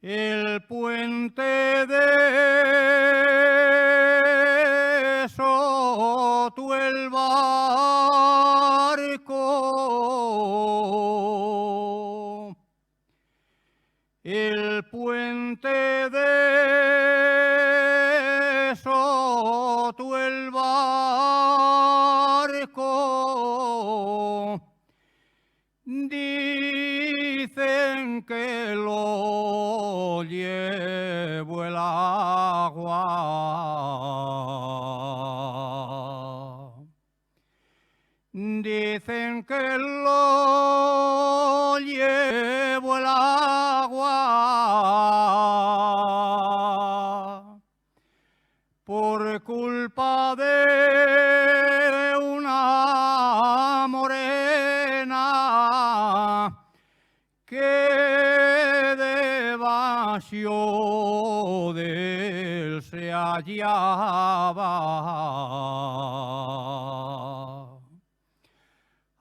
El puente de Soto el barco, el puente de Soto el barco, dicen que lo llevó el agua. Dicen que lo llevó el agua por culpa de una morena que debajo de él se hallaba.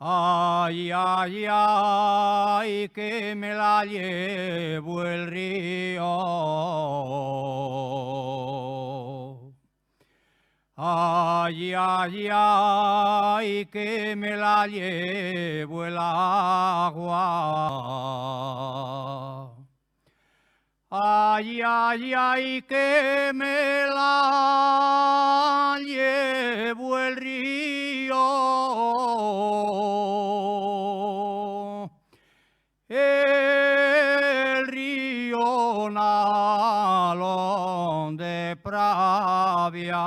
Ay, ay, ay, que me la llevo el río. Ay, ay, ay, que me la llevo el agua. Ay, ay, ay, que me la llevo el río. El río Nalón de Pravia.